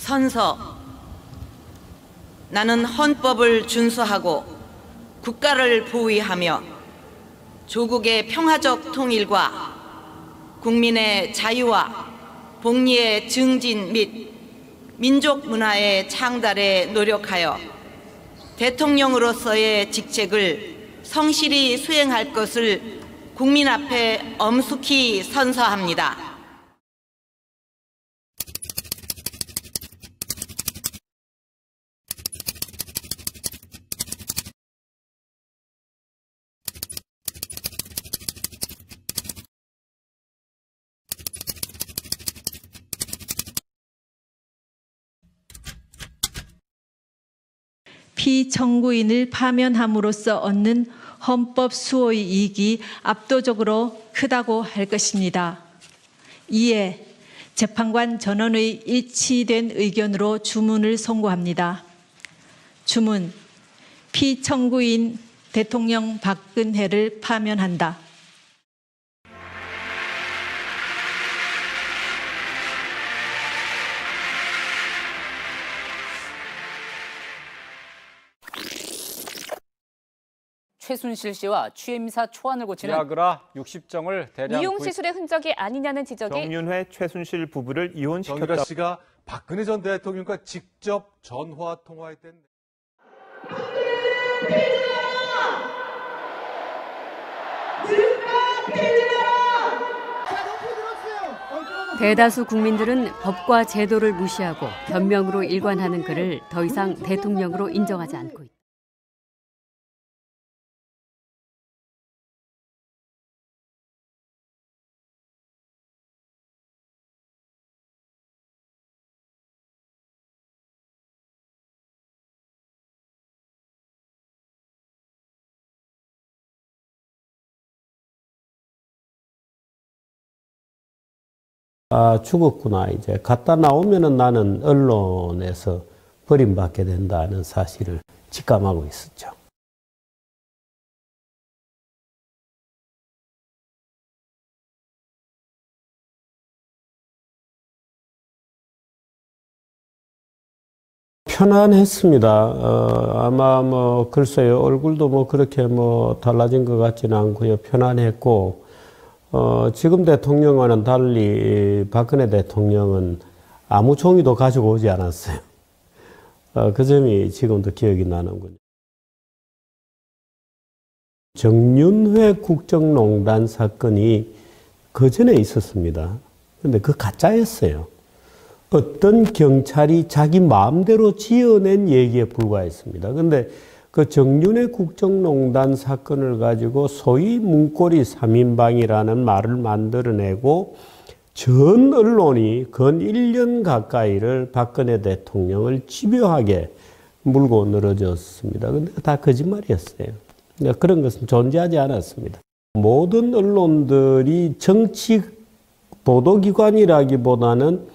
선서. 나는 헌법을 준수하고 국가를 보위하며 조국의 평화적 통일과 국민의 자유와 복리의 증진 및 민족 문화의 창달에 노력하여 대통령으로서의 직책을 성실히 수행할 것을 국민 앞에 엄숙히 선서합니다. 피청구인을 파면함으로써 얻는 헌법 수호의 이익이 압도적으로 크다고 할 것입니다. 이에 재판관 전원의 일치된 의견으로 주문을 선고합니다. 주문, 피청구인 대통령 박근혜를 파면한다. 최순실 씨와 취임사 초안을 고치는 비아그라 60정을 대량 이용 시술의 흔적이 아니냐는 지적이 정윤회 최순실 부부를 이혼시켰다. 정유라 씨가 박근혜 전 대통령과 직접 전화 통화했던 대다수 국민들은 법과 제도를 무시하고 변명으로 일관하는 그를 더 이상 대통령으로 인정하지 않고 있다. 아, 죽었구나. 이제 갔다 나오면은 나는 언론에서 버림받게 된다는 사실을 직감하고 있었죠. 편안했습니다. 아마 글쎄요, 얼굴도 그렇게 달라진 것 같지는 않고요. 편안했고, 지금 대통령과는 달리 박근혜 대통령은 아무 종이도 가지고 오지 않았어요. 그 점이 지금도 기억이 나는군요. 정윤회 국정농단 사건이 그 전에 있었습니다. 근데 그 가짜였어요. 어떤 경찰이 자기 마음대로 지어낸 얘기에 불과했습니다. 근데 그 정윤회 국정농단 사건을 가지고 소위 문고리 3인방이라는 말을 만들어내고 전 언론이 근 1년 가까이를 박근혜 대통령을 집요하게 물고 늘어졌습니다. 근데 다 거짓말이었어요. 그런 것은 존재하지 않았습니다. 모든 언론들이 정치 보도기관이라기보다는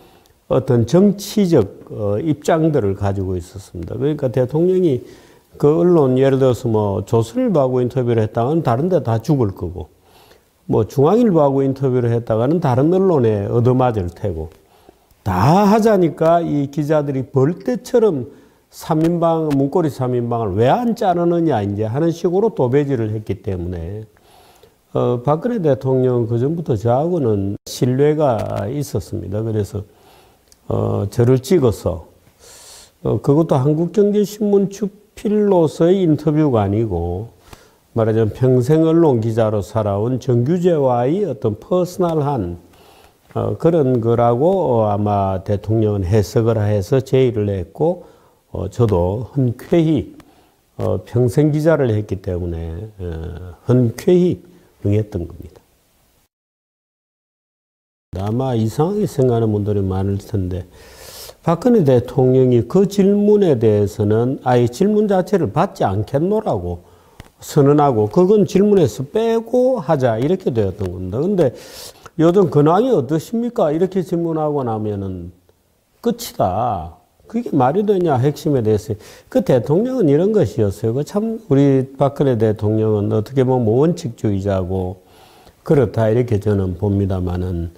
어떤 정치적 입장들을 가지고 있었습니다. 그러니까 대통령이 그 언론 예를 들어서 조선일보하고 인터뷰를 했다가는 다른 데 다 죽을 거고 중앙일보하고 인터뷰를 했다가는 다른 언론에 얻어맞을 테고 다 하자니까 이 기자들이 벌떼처럼 3인방 문고리 3인방을 왜 안 자르느냐 이제 하는 식으로 도배질을 했기 때문에 박근혜 대통령 그전부터 저하고는 신뢰가 있었습니다. 그래서 저를 찍어서 그것도 한국경제신문 주필로서의 인터뷰가 아니고 말하자면 평생 언론 기자로 살아온 정규재와의 어떤 퍼스널한 그런 거라고 아마 대통령은 해석을 해서 제의를 했고 저도 흔쾌히 평생 기자를 했기 때문에 흔쾌히 응했던 겁니다. 아마 이상하게 생각하는 분들이 많을 텐데 박근혜 대통령이 그 질문에 대해서는 아예 질문 자체를 받지 않겠노라고 선언하고 그건 질문에서 빼고 하자 이렇게 되었던 겁니다. 근데 요즘 근황이 어떠십니까? 이렇게 질문하고 나면은 끝이다. 그게 말이 되냐 핵심에 대해서. 그 대통령은 이런 것이었어요. 그 참 우리 박근혜 대통령은 어떻게 보면 원칙주의자고 그렇다 이렇게 저는 봅니다만은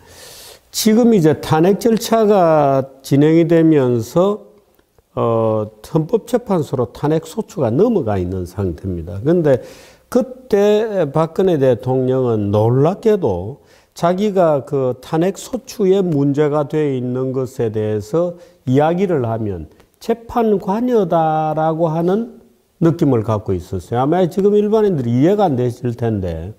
지금 이제 탄핵 절차가 진행이 되면서 헌법재판소로 탄핵 소추가 넘어가 있는 상태입니다. 그런데 그때 박근혜 대통령은 놀랍게도 자기가 그 탄핵 소추에 문제가 되어 있는 것에 대해서 이야기를 하면 재판 관여다라고 하는 느낌을 갖고 있었어요. 아마 지금 일반인들이 이해가 안 되실 텐데,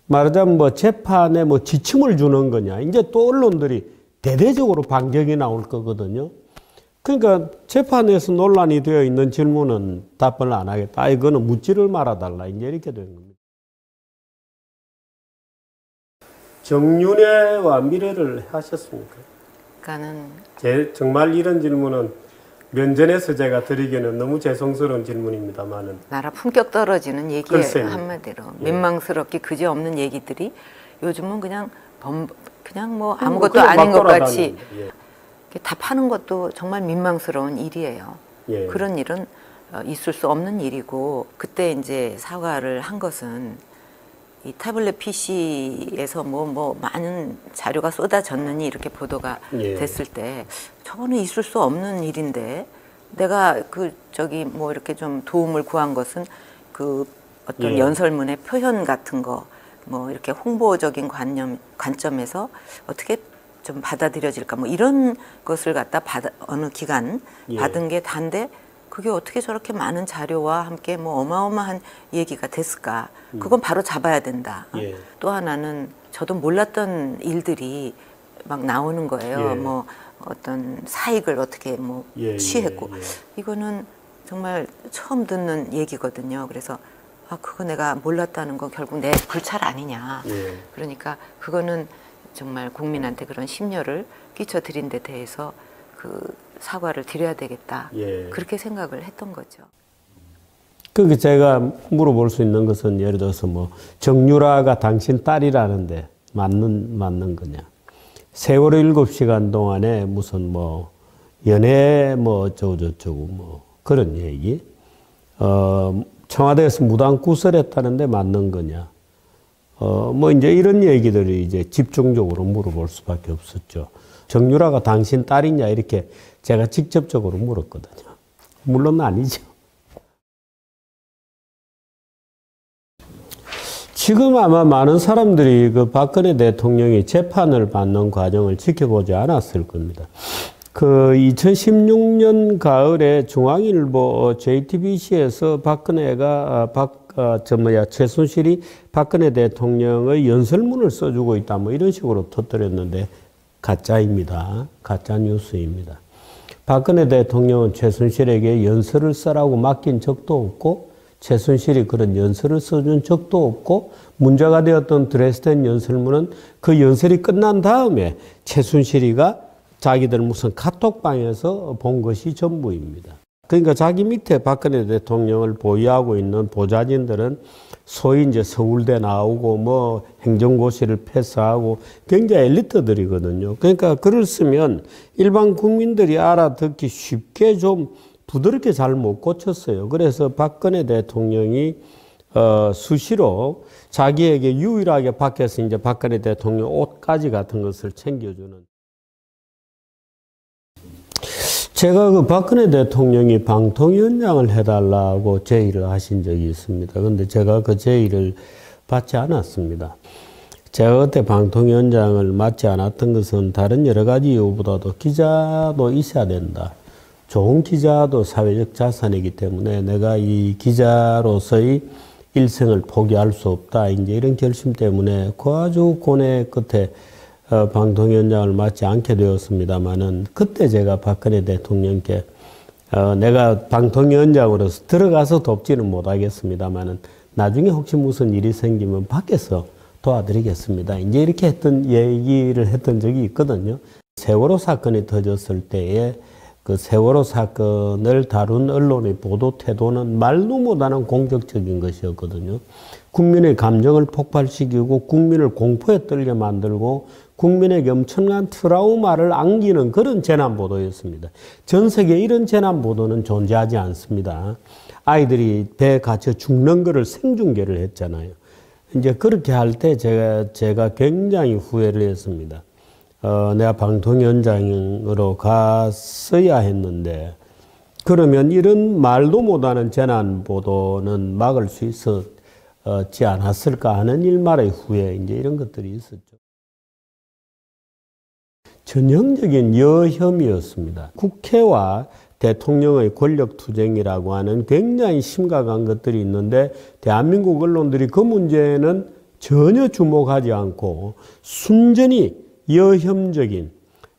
말하자면 뭐 재판에 뭐 지침을 주는 거냐. 이제 또 언론들이 대대적으로 반격이 나올 거거든요. 그러니까 재판에서 논란이 되어 있는 질문은 답변을 안 하겠다. 이거는 묻지를 말아달라. 이제 이렇게 된 겁니다. 정윤회와 미래를 하셨습니까? 그러니까는 정말 이런 질문은 면전에서 제가 드리기에는 너무 죄송스러운 질문입니다만은. 나라 품격 떨어지는 얘기예요. 글쎄요. 한마디로. 예. 민망스럽게 그지없는 얘기들이 요즘은 그냥 뭐 아무것도 그냥 아닌 막 것 같이 예. 답하는 것도 정말 민망스러운 일이에요. 예. 그런 일은 있을 수 없는 일이고, 그때 이제 사과를 한 것은 이 태블릿 PC에서 뭐 많은 자료가 쏟아졌느니 이렇게 보도가 예. 됐을 때 저거는 있을 수 없는 일인데, 내가 뭐 이렇게 좀 도움을 구한 것은 그 어떤 예. 연설문의 표현 같은 거, 뭐 이렇게 홍보적인 관점에서 어떻게 좀 받아들여질까, 뭐 이런 것을 갖다 어느 기간 예. 받은 게 단데, 그게 어떻게 저렇게 많은 자료와 함께 뭐 어마어마한 얘기가 됐을까? 그건 바로 잡아야 된다. 예. 또 하나는 저도 몰랐던 일들이 막 나오는 거예요. 예. 뭐 어떤 사익을 어떻게 뭐 예, 취했고, 예, 예. 이거는 정말 처음 듣는 얘기거든요. 그래서 그거 내가 몰랐다는 건 결국 내 불찰 아니냐. 예. 그러니까 그거는 정말 국민한테 그런 심려를 끼쳐드린 데 대해서 그 사과를 드려야 되겠다. 예. 그렇게 생각을 했던 거죠. 그게 제가 물어볼 수 있는 것은 예를 들어서 뭐 정유라가 당신 딸이라는데 맞는 거냐. 세월호 7시간 동안에 무슨 뭐 연애 뭐 어쩌고저쩌고 뭐 그런 얘기. 청와대에서 무단 구설했다는데 맞는 거냐. 뭐 이제 이런 얘기들을 이제 집중적으로 물어볼 수밖에 없었죠. 정유라가 당신 딸이냐 이렇게 제가 직접적으로 물었거든요. 물론 아니죠. 지금 아마 많은 사람들이 그 박근혜 대통령이 재판을 받는 과정을 지켜보지 않았을 겁니다. 그 2016년 가을에 중앙일보 JTBC에서 박근혜가 최순실이 박근혜 대통령의 연설문을 써주고 있다 뭐 이런 식으로 터뜨렸는데 가짜입니다. 가짜 뉴스입니다. 박근혜 대통령은 최순실에게 연설을 써라고 맡긴 적도 없고 최순실이 그런 연설을 써준 적도 없고 문제가 되었던 드레스덴 연설문은 그 연설이 끝난 다음에 최순실이가 자기들 무슨 카톡방에서 본 것이 전부입니다. 그러니까 자기 밑에 박근혜 대통령을 보유하고 있는 보좌진들은 소위 이제 서울대 나오고 뭐 행정고시를 패스하고 굉장히 엘리트들이거든요. 그러니까 글을 쓰면 일반 국민들이 알아듣기 쉽게 좀 부드럽게 잘 못 고쳤어요. 그래서 박근혜 대통령이 수시로 자기에게 유일하게 밖에서 이제 박근혜 대통령 옷가지 같은 것을 챙겨주는. 제가 그 박근혜 대통령이 방통위원장을 해달라고 제의를 하신 적이 있습니다. 그런데 제가 그 제의를 받지 않았습니다. 제가 그때 방통위원장을 맡지 않았던 것은 다른 여러 가지 이유보다도 기자도 있어야 된다. 좋은 기자도 사회적 자산이기 때문에 내가 이 기자로서의 일생을 포기할 수 없다. 이제 이런 결심 때문에 그 아주 고뇌 끝에 방통위원장을 맡지 않게 되었습니다만은 그때 제가 박근혜 대통령께 내가 방통위원장으로서 들어가서 돕지는 못하겠습니다만은 나중에 혹시 무슨 일이 생기면 밖에서 도와드리겠습니다. 이제 이렇게 얘기를 했던 적이 있거든요. 세월호 사건이 터졌을 때에 그 세월호 사건을 다룬 언론의 보도 태도는 말도 못하는 공격적인 것이었거든요. 국민의 감정을 폭발시키고 국민을 공포에 떨게 만들고 국민에게 엄청난 트라우마를 안기는 그런 재난보도였습니다. 전 세계에 이런 재난보도는 존재하지 않습니다. 아이들이 배에 갇혀 죽는 거를 생중계를 했잖아요. 이제 그렇게 할 때 제가 굉장히 후회를 했습니다. 내가 방통위원장으로 갔어야 했는데 그러면 이런 말도 못하는 재난 보도는 막을 수 있었지 않았을까 하는 일말의 후회 이제 이런 것들이 있었죠. 전형적인 여혐이었습니다. 국회와 대통령의 권력투쟁이라고 하는 굉장히 심각한 것들이 있는데 대한민국 언론들이 그 문제는 전혀 주목하지 않고 순전히 여혐적인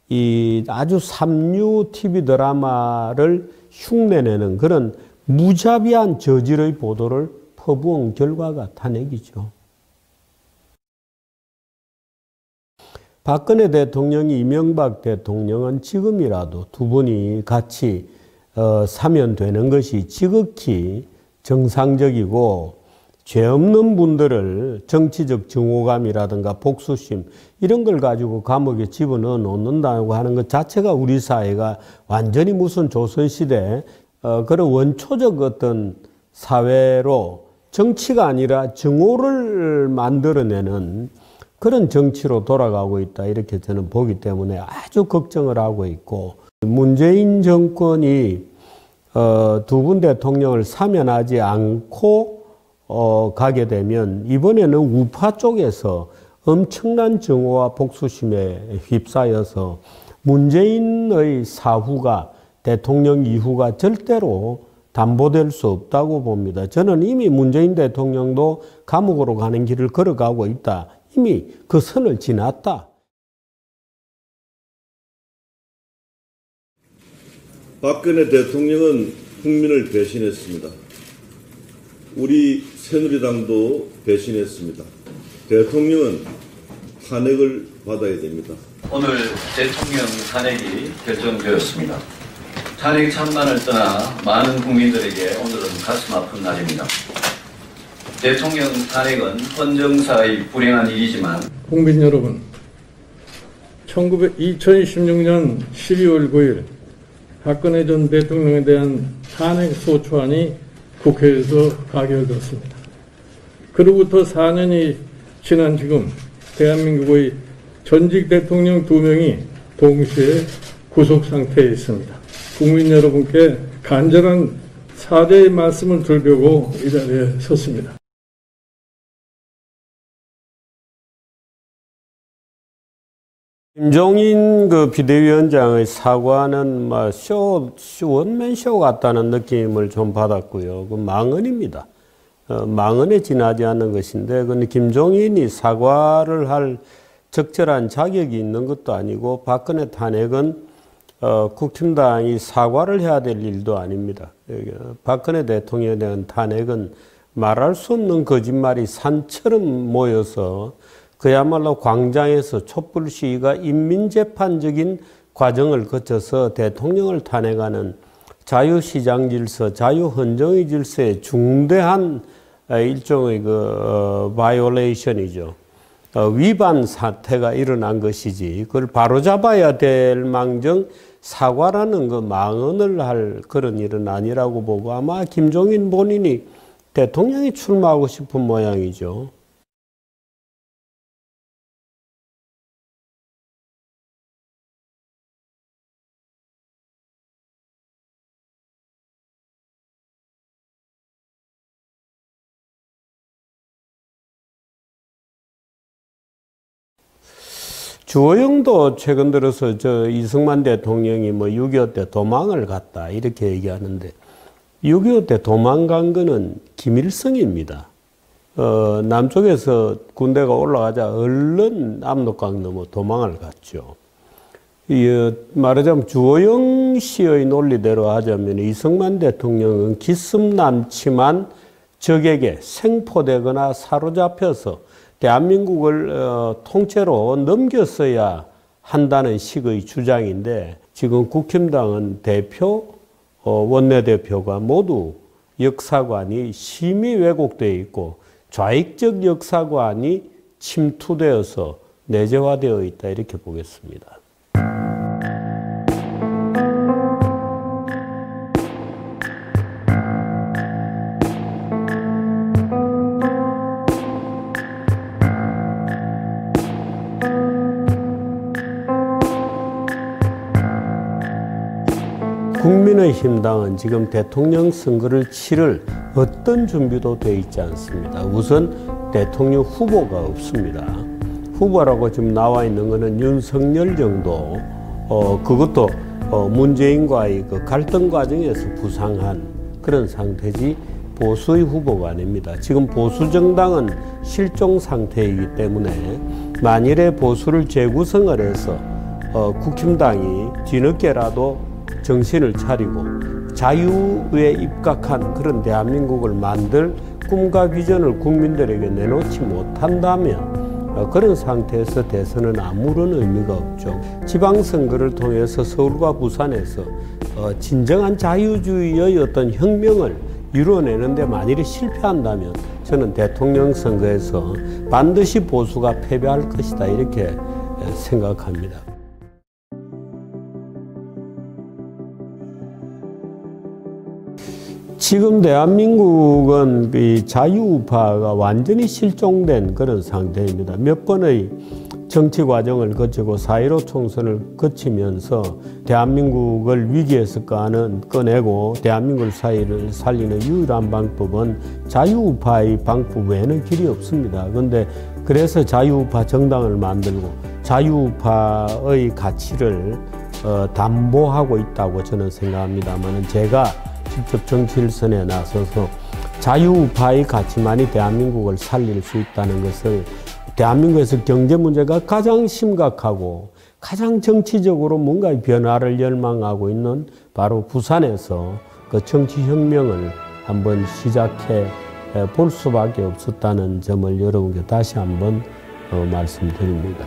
이 아주 삼류 TV 드라마를 흉내내는 그런 무자비한 저질의 보도를 퍼부은 결과가 탄핵이죠. 박근혜 대통령이 이명박 대통령은 지금이라도 두 분이 같이 사면 되는 것이 지극히 정상적이고 죄 없는 분들을 정치적 증오감이라든가 복수심 이런 걸 가지고 감옥에 집어넣어 놓는다고 하는 것 자체가 우리 사회가 완전히 무슨 조선시대 그런 원초적 어떤 사회로 정치가 아니라 증오를 만들어내는 그런 정치로 돌아가고 있다 이렇게 저는 보기 때문에 아주 걱정을 하고 있고 문재인 정권이 두 분 대통령을 사면하지 않고 가게 되면 이번에는 우파 쪽에서 엄청난 증오와 복수심에 휩싸여서 문재인의 사후가 대통령 이후가 절대로 담보될 수 없다고 봅니다. 저는 이미 문재인 대통령도 감옥으로 가는 길을 걸어가고 있다. 이미 그 선을 지났다. 박근혜 대통령은 국민을 배신했습니다. 우리 새누리당도 배신했습니다. 대통령은 탄핵을 받아야 됩니다. 오늘 대통령 탄핵이 결정되었습니다. 탄핵 찬반을 떠나 많은 국민들에게 오늘은 가슴 아픈 날입니다. 대통령 탄핵은 헌정사의 불행한 일이지만 국민 여러분, 2016년 12월 9일 박근혜 전 대통령에 대한 탄핵 소추안이 국회에서 가결되었습니다. 그로부터 4년이 지난 지금 대한민국의 전직 대통령 2명이 동시에 구속 상태에 있습니다. 국민 여러분께 간절한 사죄의 말씀을 드리려고 이 자리에 섰습니다. 김종인 그 비대위원장의 사과는 원맨쇼 같다는 느낌을 좀 받았고요. 그 망언입니다. 망언에 지나지 않는 것인데, 근데 김종인이 사과를 할 적절한 자격이 있는 것도 아니고, 박근혜 탄핵은 국힘당이 사과를 해야 될 일도 아닙니다. 박근혜 대통령에 대한 탄핵은 말할 수 없는 거짓말이 산처럼 모여서 그야말로 광장에서 촛불 시위가 인민재판적인 과정을 거쳐서 대통령을 탄핵하는 자유시장 질서, 자유헌정의 질서에 중대한 일종의 바이올레이션이죠. 위반 사태가 일어난 것이지 그걸 바로잡아야 될 망정 사과라는 그 망언을 할 그런 일은 아니라고 보고 아마 김종인 본인이 대통령이 출마하고 싶은 모양이죠. 주호영도 최근 들어서 이승만 대통령이 6.25 때 도망을 갔다 이렇게 얘기하는데 6.25 때 도망간 거는 김일성입니다. 남쪽에서 군대가 올라가자 얼른 압록강 넘어 도망을 갔죠. 말하자면 주호영 씨의 논리대로 하자면 이승만 대통령은 기습남치만 적에게 생포되거나 사로잡혀서 대한민국을 통째로 넘겼어야 한다는 식의 주장인데 지금 국힘당은 대표, 원내대표가 모두 역사관이 심히 왜곡되어 있고 좌익적 역사관이 침투되어서 내재화되어 있다 이렇게 보겠습니다. 국민의힘당은 지금 대통령 선거를 치를 어떤 준비도 돼 있지 않습니다. 우선 대통령 후보가 없습니다. 후보라고 지금 나와 있는 것은 윤석열 정도, 그것도 문재인과의 그 갈등 과정에서 부상한 그런 상태지 보수의 후보가 아닙니다. 지금 보수 정당은 실종 상태이기 때문에 만일에 보수를 재구성을 해서 국힘당이 뒤늦게라도 정신을 차리고 자유에 입각한 그런 대한민국을 만들 꿈과 비전을 국민들에게 내놓지 못한다면 그런 상태에서 대선은 아무런 의미가 없죠. 지방선거를 통해서 서울과 부산에서 진정한 자유주의의 어떤 혁명을 이루어내는데 만일에 실패한다면 저는 대통령 선거에서 반드시 보수가 패배할 것이다 이렇게 생각합니다. 지금 대한민국은 이 자유우파가 완전히 실종된 그런 상태입니다. 몇 번의 정치 과정을 거치고 4.15 총선을 거치면서 대한민국을 위기에서 꺼내고 대한민국을 살리는 유일한 방법은 자유우파의 방법 외에는 길이 없습니다. 그런데 그래서 자유우파 정당을 만들고 자유우파의 가치를 담보하고 있다고 저는 생각합니다만 제가 직접 정치 일선에 나서서 자유우파의 가치만이 대한민국을 살릴 수 있다는 것을 대한민국에서 경제 문제가 가장 심각하고 가장 정치적으로 뭔가 변화를 열망하고 있는 바로 부산에서 그 정치혁명을 한번 시작해 볼 수밖에 없었다는 점을 여러분께 다시 한번 말씀드립니다.